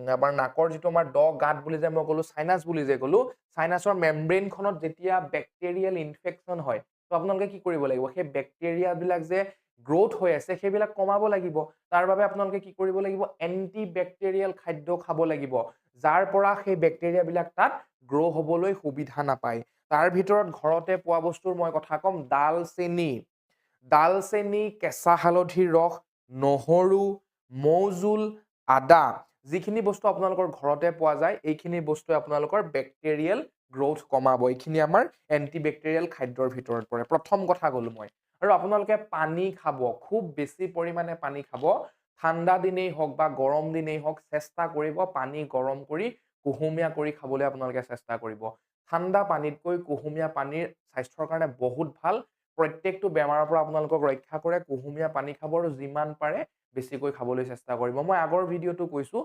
আমাৰ নাকৰ যিটো আমাৰ দ গাঁত বুলি যে মই ক'লো সাইনাছ বুলি যে ক'লো সাইনাছৰ মেমব্ৰেইনখনত যেতিয়া বেক্টেৰিয়েল ইনফেকচন হয় তো আপোনালোকে কি কৰিব লাগিব সেই বেক্টেৰিয়াবিলাক যে গ্ৰোথ হৈ আছে সেইবিলাক কমাব লাগিব তাৰ বাবে আপোনালোকে কি কৰিব লাগিব এন্টি বেক্টেৰিয়েল খাদ্য খাব লাগিব যাৰ পৰা সেই বেক্টেৰিয়াবিলাক তাত গ্ৰো হ'বলৈ সুবিধা নাপায় তাৰ ভিতৰত ঘৰতে পোৱা বস্তুৰ মই কথা ক'ম ডালচেনি কেঁচা হালধিৰ ৰস নহৰু মৌজোল আদা যিখিনি বস্তু আপোনালোকৰ ঘৰতে পোৱা যায় এইখিনি বস্তুৱে আপোনালোকৰ বেক্টেৰিয়েল গ্ৰোথ কমাব এইখিনি আমাৰ এন্টিবেক্টেৰিয়েল খাদ্যৰ ভিতৰত পৰে প্ৰথম কথা ক'লো মই আৰু আপোনালোকে পানী খাব খুব বেছি পৰিমাণে পানী খাব ঠাণ্ডা দিনেই হওক বা গৰম দিনেই হওক চেষ্টা কৰিব পানী গৰম কৰি কুহুমীয়া কৰি খাবলৈ আপোনালোকে চেষ্টা কৰিব ঠাণ্ডা পানীতকৈ কুহুমীয়া পানীৰ স্বাস্থ্যৰ কাৰণে বহুত ভাল প্ৰত্যেকটো বেমাৰৰ পৰা আপোনালোকক ৰক্ষা কৰে কুহুমীয়া পানী খাব আৰু যিমান পাৰে বেছিকৈ খাবলৈ চেষ্টা কৰিব মই আগৰ ভিডিঅ'টো কৈছো